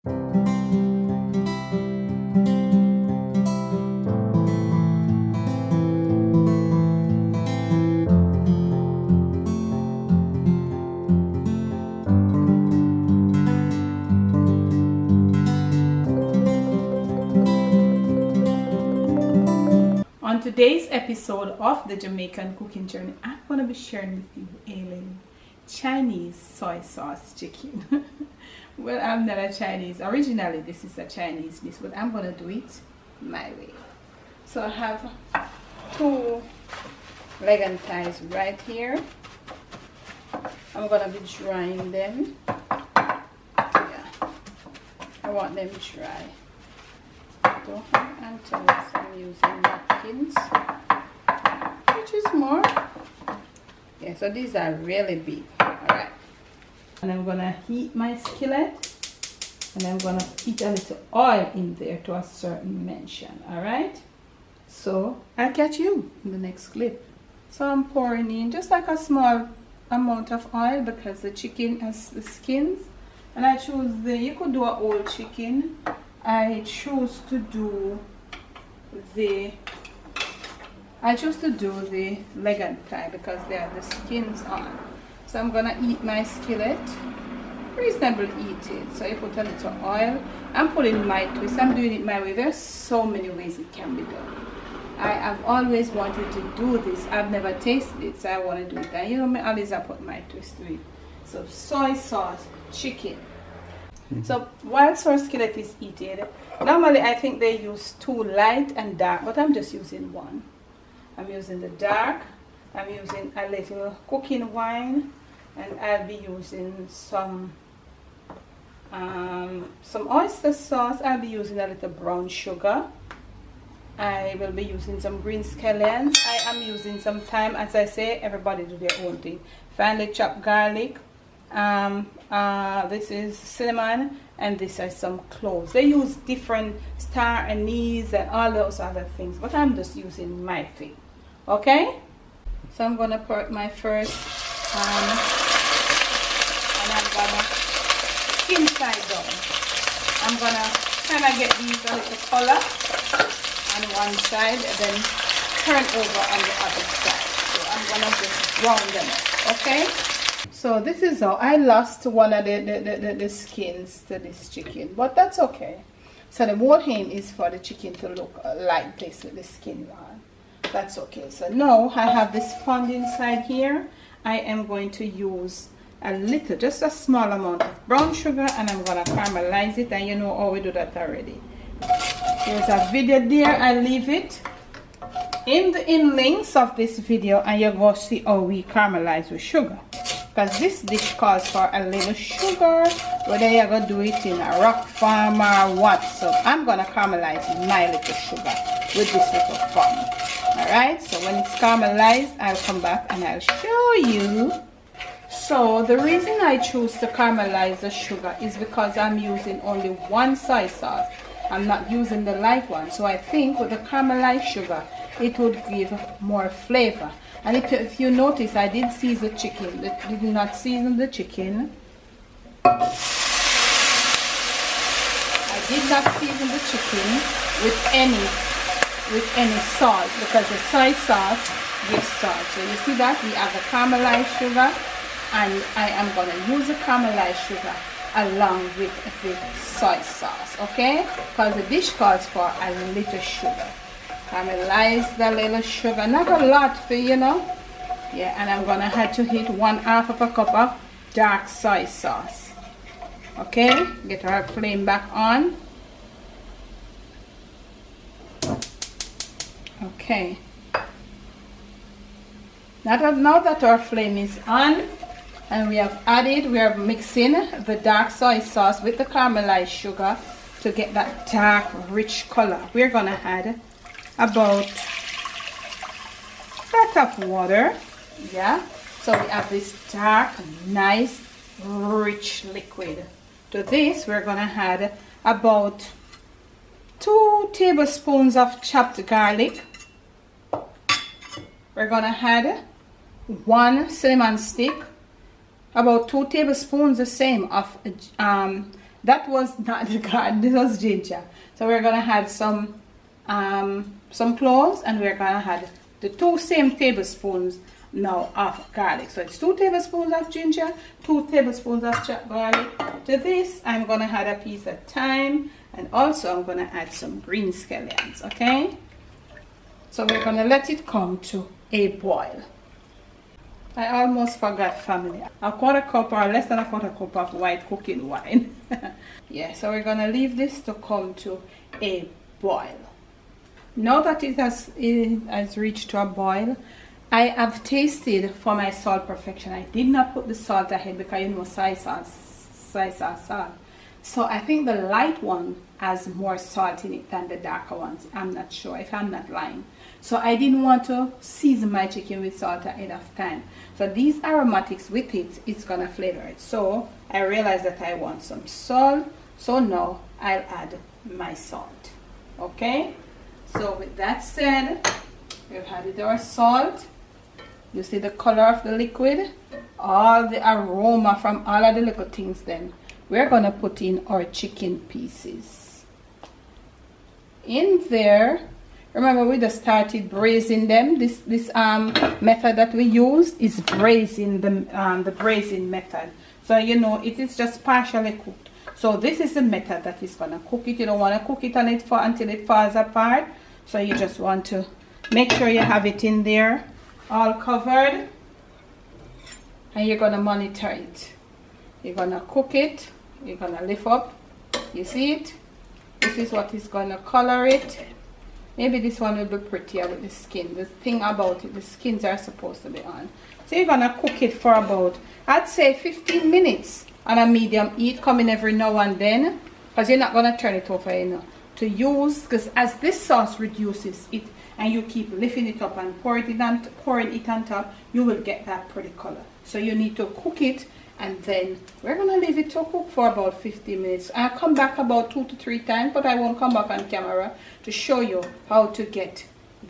On today's episode of the Jamaican Cooking Journey, I'm going to be sharing with you a little Chinese soy sauce chicken. Well, I'm not a Chinese. Originally, this is a Chinese dish, but I'm going to do it my way. So I have 2 leg and thighs right here. I'm going to be drying them. Yeah, I want them dry. Don't have antennas, I'm using napkins, which is more. Yeah, so these are really big. Alright. And I'm gonna heat my skillet, and I'm gonna heat a little oil in there to a certain mention. Alright? So I'll catch you in the next clip. So I'm pouring in just like a small amount of oil because the chicken has the skins. And I choose you could do a whole chicken. I choose to do the leg and thigh because they have the skins on. So I'm gonna eat my skillet, reasonably heated. So I put a little oil. I'm putting my twist. I'm doing it my way. There's so many ways it can be done. I have always wanted to do this. I've never tasted it, so I want to do it. And you know me, always I put my twist to it. So soy sauce, chicken. So while soy skillet is heated, normally I think they use 2 light and dark, but I'm just using 1. I'm using the dark. I'm using a little cooking wine, and I'll be using some oyster sauce. I'll be using a little brown sugar. I will be using some green scallions. I am using some thyme. As I say, everybody do their own thing. Finely chopped garlic. This is cinnamon, and this is some cloves. They use different star anise and all those other things, but I'm just using my thing. Okay, so I'm gonna put my first and I'm gonna inside down. I'm gonna kind of get these a little color on one side and then turn over on the other side. So I'm gonna just brown them up. Okay. So this is how I lost one of the skins to this chicken, but that's okay. So the whole aim is for the chicken to look like this with the skin on. That's okay. So now I have this fond inside here. I am going to use a little, just a small amount of brown sugar, and I'm going to caramelize it, and you know how we do that already. There's a video there. I leave it in links of this video, and you're going to see how we caramelize with sugar. Because this dish calls for a little sugar, whether you're going to do it in a rock farm or what. So I'm going to caramelize my little sugar with this little farm. Alright, so when it's caramelized, I'll come back and I'll show you. So the reason I choose to caramelize the sugar is because I'm using only 1 soy sauce. I'm not using the light one. So I think with the caramelized sugar, it would give more flavor. And if you notice, I did season the chicken. I did not season the chicken. I did not season the chicken with any salt, because the soy sauce gives salt. So you see that we have the caramelized sugar, and I am going to use the caramelized sugar along with the soy sauce, okay? Because the dish calls for a little sugar. Caramelize the little sugar, not a lot, for you know. Yeah, and I'm gonna have to heat 1/2 of a cup of dark soy sauce. Okay, get our flame back on. Okay. Now that our flame is on, and we are mixing the dark soy sauce with the caramelized sugar to get that dark, rich color. We're gonna add about a lot of water. Yeah, so we have this dark, nice, rich liquid. To this, we're gonna add about 2 tablespoons of chopped garlic. We're gonna add 1 cinnamon stick, about 2 tablespoons the same of That was not the garlic, this was ginger. So we're gonna add some cloves, and we're gonna add the 2 same tablespoons now of garlic. So it's 2 tablespoons of ginger, 2 tablespoons of chopped garlic. To this, I'm gonna add a piece of thyme, and also I'm gonna add some green scallions, okay? So we're gonna let it come to a boil. I almost forgot, family. A quarter cup or less than a quarter cup of white cooking wine. Yeah, so we're gonna leave this to come to a boil. Now that it has reached to a boil, I have tasted for my salt perfection. I did not put the salt ahead because you know soy sauce salt. So I think the light one has more salt in it than the darker ones. I'm not sure, if I'm not lying. So I didn't want to season my chicken with salt ahead of time. So these aromatics with it, it's gonna flavor it. So I realized that I want some salt. So now I'll add my salt. Okay? So with that said, we've added our salt. You see the color of the liquid? All the aroma from all of the little things then. We're gonna put in our chicken pieces. In there, remember we just started braising them. This method that we use is braising, the braising method. So you know it is just partially cooked. So this is the method that is gonna cook it. You don't want to cook it on it until it falls apart. So you just want to make sure you have it in there all covered, and you're gonna monitor it. You're gonna cook it. You're gonna lift up. You see it? This is what is gonna color it. Maybe this one will be prettier with the skin. The thing about it, the skins are supposed to be on. So you're gonna cook it for about, I'd say 15 minutes on a medium heat, coming every now and then, because you're not gonna turn it over, you know, to use, because as this sauce reduces it and you keep lifting it up and pouring it on top, you will get that pretty color. So you need to cook it, and then we're gonna leave it to cook for about 15 minutes. I'll come back about 2 to 3 times, but I won't come back on camera to show you how to get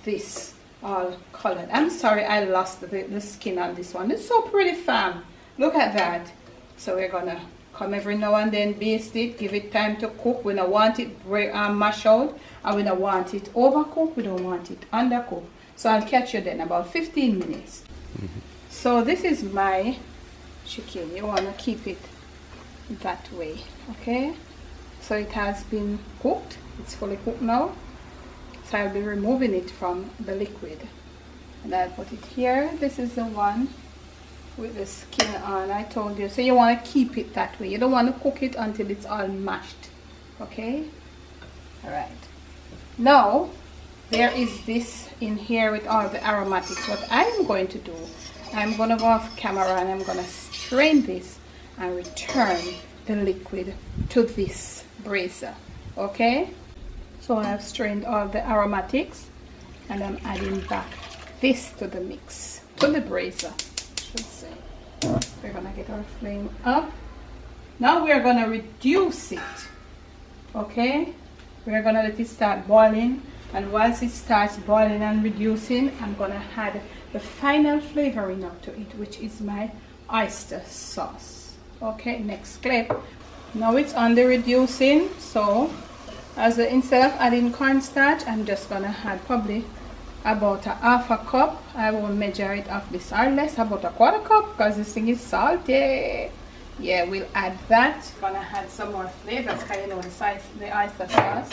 this all colored. I'm sorry I lost the skin on this one. It's so pretty, fam. Look at that. So we're gonna come every now and then, baste it, give it time to cook. We don't want it mash out, and we don't want it overcooked, we don't want it undercooked. So I'll catch you then about 15 minutes. So this is my chicken. You want to keep it that way, okay? So it has been cooked. It's fully cooked now. So I'll be removing it from the liquid, and I'll put it here. This is the one with the skin on. I told you. So you want to keep it that way. You don't want to cook it until it's all mashed, okay? All right. Now there is this in here with all the aromatics. What I'm going to do, I'm going to go off camera and I'm going to strain this and return the liquid to this braiser, okay? So I have strained all the aromatics, and I'm adding back this to the mix, to the braiser, I should say. We're gonna get our flame up. Now we're gonna reduce it, okay? We're gonna let it start boiling, and once it starts boiling and reducing, I'm gonna add the final flavoring up to it, which is my oyster sauce. Okay, next clip. Now it's on the reducing, so instead of adding cornstarch, I'm just gonna add probably about a half a cup. I won't measure it of this or less, about a quarter cup, because this thing is salty. Yeah, we'll add that. Gonna add some more flavors, because you know the oyster sauce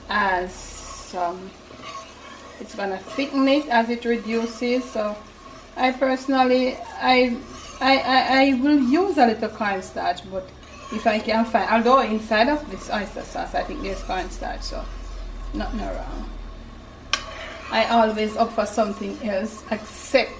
as it's gonna thicken it as it reduces. So I personally I will use a little cornstarch, but if I can find, although inside of this oyster sauce I think there's cornstarch, so nothing wrong. I always opt for something else except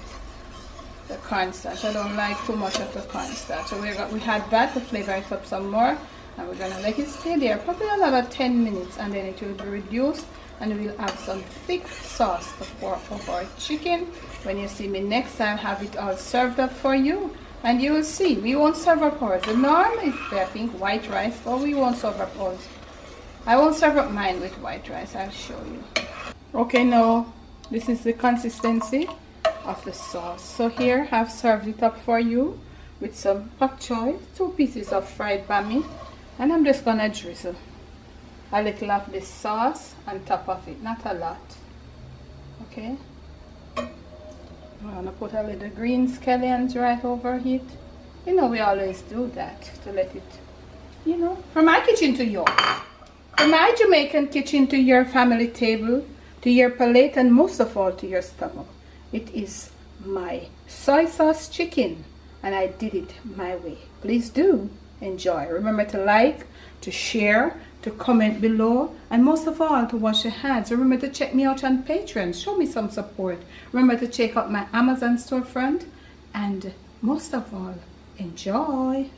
the cornstarch. I don't like too much of the cornstarch. So we had that to flavor it up some more, and we're gonna let it stay there probably another 10 minutes, and then it will be reduced, and we'll have some thick sauce to pour over our chicken. When you see me next time, have it all served up for you, and you will see we won't serve up ours. The norm is I think white rice, but we won't serve up ours. I won't serve up mine with white rice. I'll show you. Okay, now this is the consistency of the sauce. So here I've served it up for you with some pak choy, 2 pieces of fried bami, And I'm just gonna drizzle a little of this sauce on top of it, not a lot. Okay, I'm gonna put a little green scallions right over it. You know, we always do that to let it, you know, from my kitchen to yours, from my Jamaican kitchen to your family table, to your plate, and most of all to your stomach. It is my soy sauce chicken, and I did it my way. Please do enjoy. Remember to like, to share, to comment below, and most of all to wash your hands. Remember to check me out on Patreon. Show me some support. Remember to check out my Amazon storefront, and most of all, enjoy.